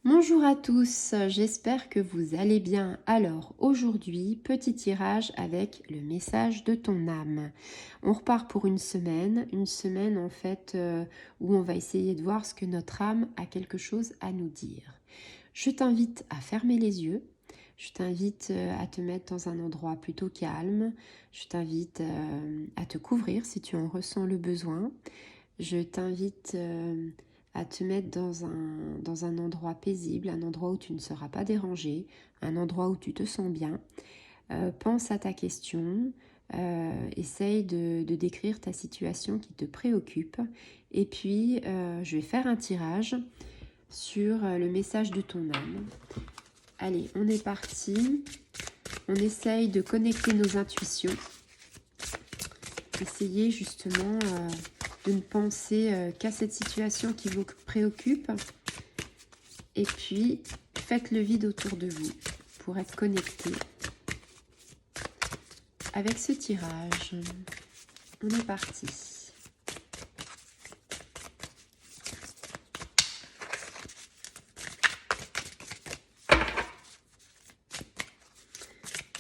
Bonjour à tous, j'espère que vous allez bien. Alors aujourd'hui, petit tirage avec le message de ton âme. On repart pour une semaine en fait où on va essayer de voir ce que notre âme a quelque chose à nous dire. Je t'invite à fermer les yeux, je t'invite à te mettre dans un endroit plutôt calme, je t'invite à te couvrir si tu en ressens le besoin. Je t'invite à te mettre dans un endroit paisible, un endroit où tu ne seras pas dérangé, un endroit où tu te sens bien. Pense à ta question, essaye de décrire ta situation qui te préoccupe. Et puis, je vais faire un tirage sur le message de ton âme. Allez, on est parti. On essaye de connecter nos intuitions. Essayez justement de ne penser qu'à cette situation qui vous préoccupe. Et puis, faites le vide autour de vous pour être connecté avec ce tirage. On est parti.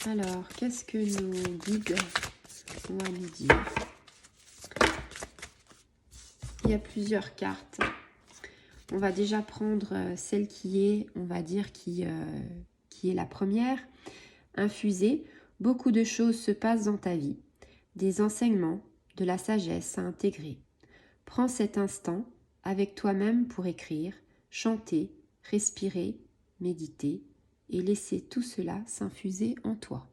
Alors, qu'est-ce que nos guides ont à nous dire? Il y a plusieurs cartes. On va déjà prendre celle qui est, on va dire, qui est la première. Infusée, beaucoup de choses se passent dans ta vie. Des enseignements, de la sagesse à intégrer. Prends cet instant avec toi-même pour écrire, chanter, respirer, méditer et laisser tout cela s'infuser en toi.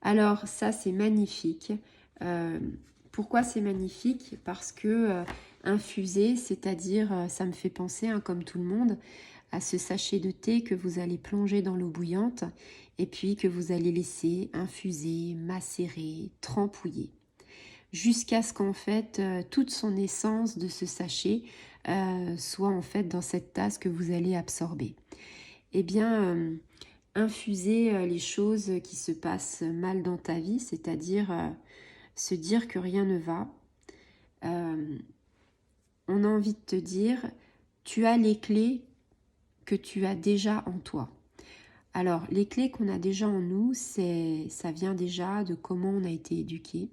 Alors ça c'est magnifique. Pourquoi c'est magnifique? Parce que infuser, c'est-à-dire ça me fait penser, comme tout le monde, à ce sachet de thé que vous allez plonger dans l'eau bouillante et puis que vous allez laisser infuser, macérer, trempouiller jusqu'à ce qu'en fait toute son essence de ce sachet soit en fait dans cette tasse que vous allez absorber. Eh bien, infuser les choses qui se passent mal dans ta vie, c'est-à-dire se dire que rien ne va. On a envie de te dire, tu as les clés que tu as déjà en toi. Alors, les clés qu'on a déjà en nous, ça vient déjà de comment on a été éduqué,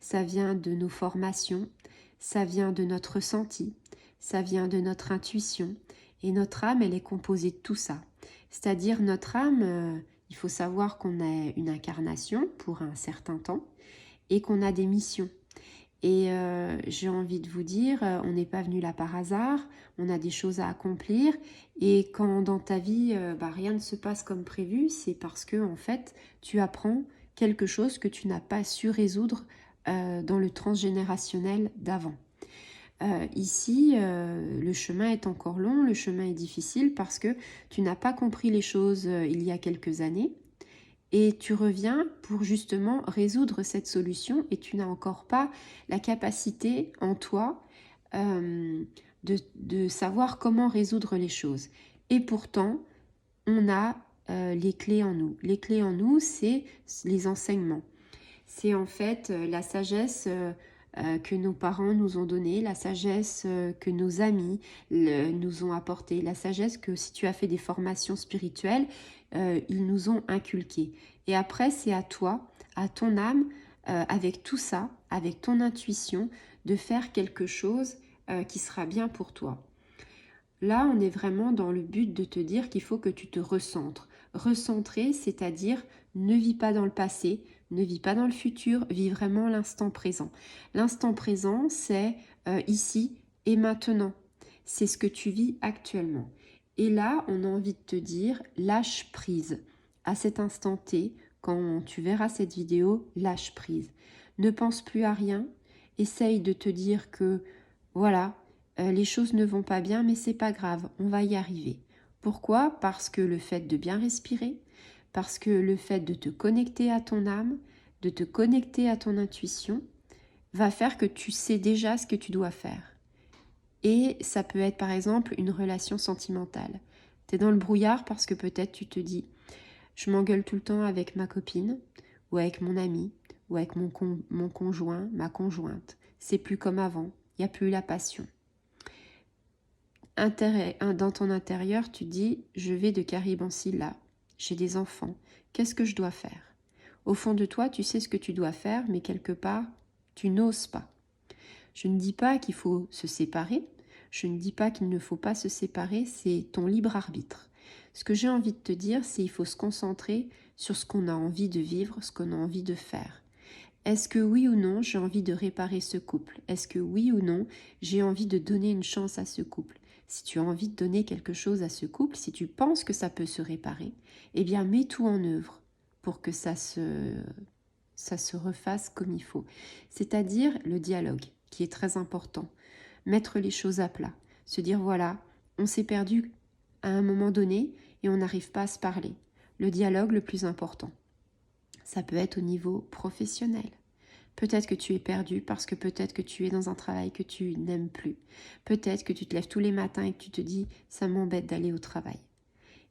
ça vient de nos formations, ça vient de notre ressenti, ça vient de notre intuition. Et notre âme, elle est composée de tout ça. C'est-à-dire notre âme, il faut savoir qu'on a une incarnation pour un certain temps et qu'on a des missions. Et j'ai envie de vous dire, on n'est pas venu là par hasard, on a des choses à accomplir. Et quand dans ta vie, rien ne se passe comme prévu, c'est parce que en fait, tu apprends quelque chose que tu n'as pas su résoudre dans le transgénérationnel d'avant. Ici, le chemin est encore long, le chemin est difficile parce que tu n'as pas compris les choses il y a quelques années. Et tu reviens pour justement résoudre cette solution et tu n'as encore pas la capacité en toi de savoir comment résoudre les choses. Et pourtant, on a les clés en nous. Les clés en nous, c'est les enseignements. C'est en fait la sagesse que nos parents nous ont donnée, la sagesse que nos amis nous ont apportée, la sagesse que si tu as fait des formations spirituelles, ils nous ont inculquée. Et après, c'est à toi, à ton âme, avec tout ça, avec ton intuition, de faire quelque chose qui sera bien pour toi. Là, on est vraiment dans le but de te dire qu'il faut que tu te recentres. Recentrer, c'est-à-dire ne vis pas dans le passé, ne vis pas dans le futur, vis vraiment l'instant présent. L'instant présent, c'est ici et maintenant. C'est ce que tu vis actuellement. Et là, on a envie de te dire, lâche prise. À cet instant T, quand tu verras cette vidéo, lâche prise. Ne pense plus à rien. Essaye de te dire que, voilà, les choses ne vont pas bien, mais c'est pas grave, on va y arriver. Pourquoi? Parce que le fait de bien respirer, parce que le fait de te connecter à ton âme, de te connecter à ton intuition, va faire que tu sais déjà ce que tu dois faire. Et ça peut être par exemple une relation sentimentale. Tu es dans le brouillard parce que peut-être tu te dis, je m'engueule tout le temps avec ma copine, ou avec mon ami, ou avec mon conjoint, ma conjointe. C'est plus comme avant, il n'y a plus la passion. dans ton intérieur, tu dis, je vais de Caribe en Scylla, j'ai des enfants, qu'est-ce que je dois faire? Au fond de toi, tu sais ce que tu dois faire, mais quelque part, tu n'oses pas. Je ne dis pas qu'il faut se séparer, je ne dis pas qu'il ne faut pas se séparer, c'est ton libre arbitre. Ce que j'ai envie de te dire, c'est qu'il faut se concentrer sur ce qu'on a envie de vivre, ce qu'on a envie de faire. Est-ce que oui ou non, j'ai envie de réparer ce couple? Est-ce que oui ou non, j'ai envie de donner une chance à ce couple? Si tu as envie de donner quelque chose à ce couple, si tu penses que ça peut se réparer, eh bien mets tout en œuvre pour que ça se refasse comme il faut. C'est-à-dire le dialogue, qui est très important. Mettre les choses à plat. Se dire, voilà, on s'est perdu à un moment donné et on n'arrive pas à se parler. Le dialogue le plus important. Ça peut être au niveau professionnel. Peut-être que tu es perdu parce que peut-être que tu es dans un travail que tu n'aimes plus. Peut-être que tu te lèves tous les matins et que tu te dis « ça m'embête d'aller au travail ».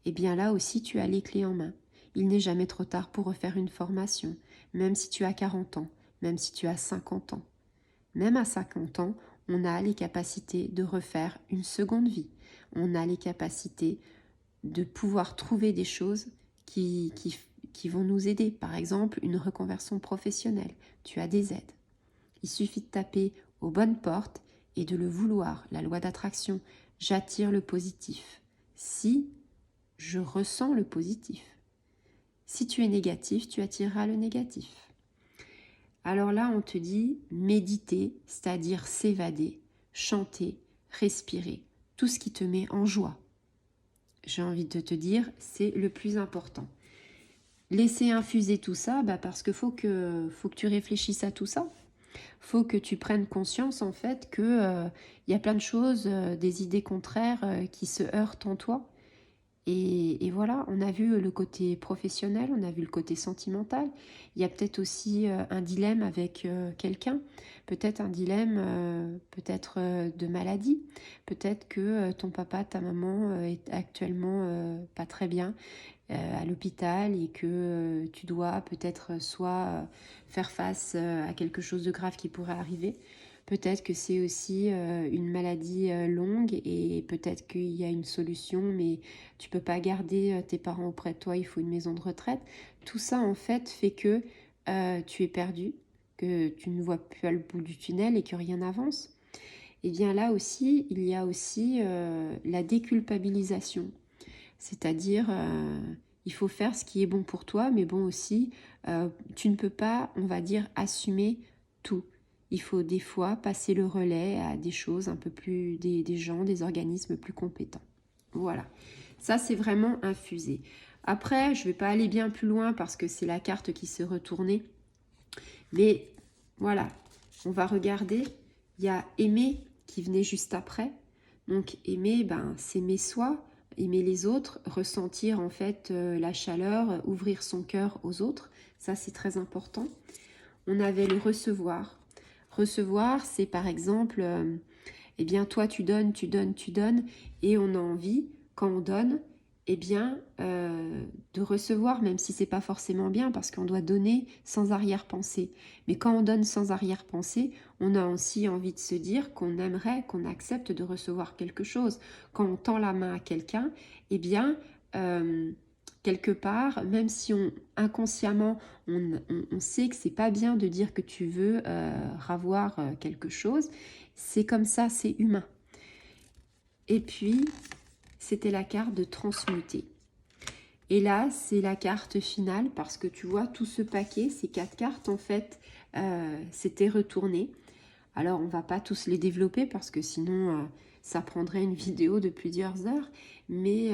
Eh bien là aussi, tu as les clés en main. Il n'est jamais trop tard pour refaire une formation, même si tu as 40 ans, même si tu as 50 ans. Même à 50 ans, on a les capacités de refaire une seconde vie. On a les capacités de pouvoir trouver des choses qui vont nous aider. Par exemple, une reconversion professionnelle. Tu as des aides. Il suffit de taper aux bonnes portes et de le vouloir. La loi d'attraction. J'attire le positif. Si je ressens le positif. Si tu es négatif, tu attireras le négatif. Alors là, on te dit méditer, c'est-à-dire s'évader, chanter, respirer, tout ce qui te met en joie. J'ai envie de te dire, c'est le plus important. Laisser infuser tout ça, parce que faut que tu réfléchisses à tout ça. Faut que tu prennes conscience en fait que y a plein de choses, des idées contraires qui se heurtent en toi. Et voilà, on a vu le côté professionnel, on a vu le côté sentimental. Il y a peut-être aussi un dilemme avec quelqu'un, peut-être un dilemme de maladie. Peut-être que ton papa, ta maman est actuellement pas très bien à l'hôpital et que tu dois peut-être soit faire face à quelque chose de grave qui pourrait arriver. Peut-être que c'est aussi une maladie longue et peut-être qu'il y a une solution, mais tu peux pas garder tes parents auprès de toi, il faut une maison de retraite. Tout ça, en fait que tu es perdu, que tu ne vois plus à le bout du tunnel et que rien n'avance. Et bien là aussi, il y a aussi la déculpabilisation. C'est-à-dire, il faut faire ce qui est bon pour toi, mais bon aussi, tu ne peux pas, on va dire, assumer tout. Il faut des fois passer le relais à des choses un peu plus, des gens, des organismes plus compétents. Voilà, ça c'est vraiment infusé. Après, je ne vais pas aller bien plus loin parce que c'est la carte qui s'est retournée. Mais voilà, on va regarder. Il y a aimer qui venait juste après. Donc aimer, s'aimer soi, aimer les autres, ressentir en fait la chaleur, ouvrir son cœur aux autres. Ça c'est très important. On avait le recevoir. Recevoir, c'est par exemple, eh bien toi tu donnes, tu donnes, tu donnes, et on a envie, quand on donne, eh bien de recevoir, même si c'est pas forcément bien, parce qu'on doit donner sans arrière-pensée. Mais quand on donne sans arrière-pensée, on a aussi envie de se dire qu'on aimerait, qu'on accepte de recevoir quelque chose. Quand on tend la main à quelqu'un, eh bien quelque part, même si inconsciemment on sait que c'est pas bien de dire que tu veux ravoir quelque chose, c'est comme ça, c'est humain. Et puis, c'était la carte de transmuter. Et là, c'est la carte finale parce que tu vois, tout ce paquet, ces 4 cartes, en fait, c'était retourné. Alors, on va pas tous les développer parce que sinon, ça prendrait une vidéo de plusieurs heures. Mais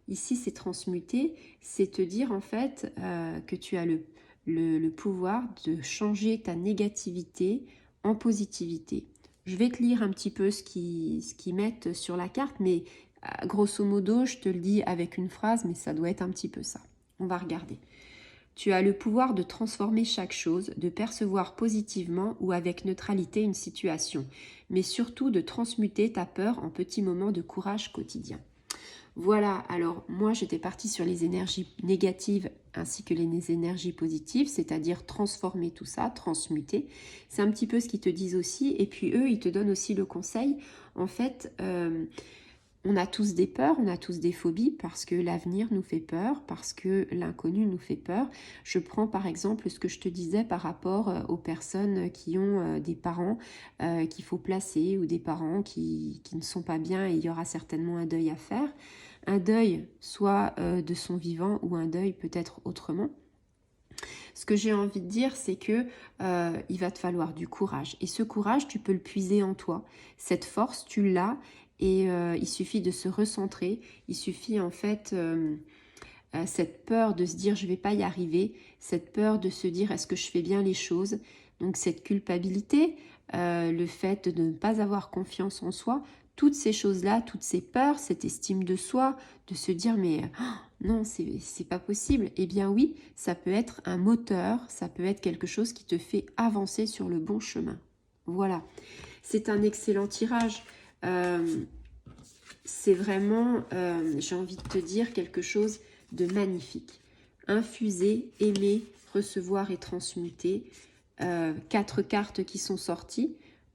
ici, c'est transmuter, c'est te dire, en fait, que tu as le pouvoir de changer ta négativité en positivité. Je vais te lire un petit peu ce qu'ils mettent sur la carte, mais grosso modo, je te le dis avec une phrase, mais ça doit être un petit peu ça. On va regarder. Tu as le pouvoir de transformer chaque chose, de percevoir positivement ou avec neutralité une situation, mais surtout de transmuter ta peur en petits moments de courage quotidien. Voilà, alors moi j'étais partie sur les énergies négatives ainsi que les énergies positives, c'est-à-dire transformer tout ça, transmuter. C'est un petit peu ce qu'ils te disent aussi, et puis eux, ils te donnent aussi le conseil, en fait, On a tous des peurs, on a tous des phobies parce que l'avenir nous fait peur, parce que l'inconnu nous fait peur. Je prends par exemple ce que je te disais par rapport aux personnes qui ont des parents qu'il faut placer ou des parents qui ne sont pas bien et il y aura certainement un deuil à faire. Un deuil soit de son vivant ou un deuil peut-être autrement. Ce que j'ai envie de dire, c'est que il va te falloir du courage. Et ce courage, tu peux le puiser en toi. Cette force, tu l'as. Et il suffit de se recentrer. Il suffit en fait, cette peur de se dire je vais pas y arriver. Cette peur de se dire est-ce que je fais bien les choses. Donc cette culpabilité, le fait de ne pas avoir confiance en soi. Toutes ces choses-là, toutes ces peurs, cette estime de soi, de se dire mais non, c'est pas possible. Eh bien oui, ça peut être un moteur, ça peut être quelque chose qui te fait avancer sur le bon chemin. Voilà, c'est un excellent tirage. C'est vraiment, j'ai envie de te dire, quelque chose de magnifique. Infuser, aimer, recevoir et transmuter. 4 cartes qui sont sorties.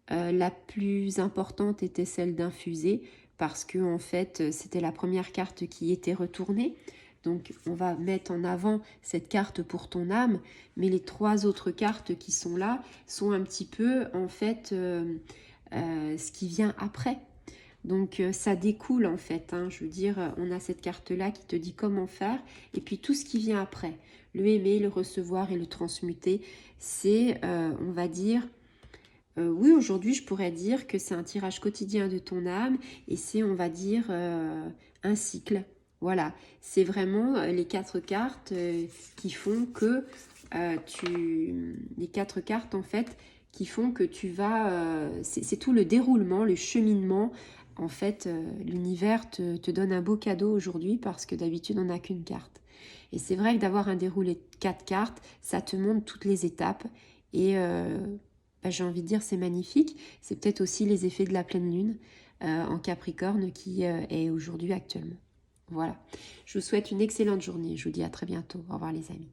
La plus importante était celle d'infuser parce que en fait c'était la première carte qui était retournée. Donc on va mettre en avant cette carte pour ton âme, mais les 3 autres cartes qui sont là sont un petit peu en fait ce qui vient après. Donc ça découle en fait, hein. Je veux dire, on a cette carte-là qui te dit comment faire, et puis tout ce qui vient après, le aimer, le recevoir et le transmuter, c'est, on va dire, oui, aujourd'hui je pourrais dire que c'est un tirage quotidien de ton âme, et c'est, on va dire, un cycle. Voilà, c'est vraiment les 4 cartes qui font que les 4 cartes en fait, qui font que tu vas, c'est tout le déroulement, le cheminement. En fait, l'univers te donne un beau cadeau aujourd'hui parce que d'habitude, on n'a qu'une carte. Et c'est vrai que d'avoir un déroulé de 4 cartes, ça te montre toutes les étapes. Et j'ai envie de dire, c'est magnifique. C'est peut-être aussi les effets de la pleine lune en Capricorne qui est aujourd'hui actuellement. Voilà. Je vous souhaite une excellente journée. Je vous dis à très bientôt. Au revoir les amis.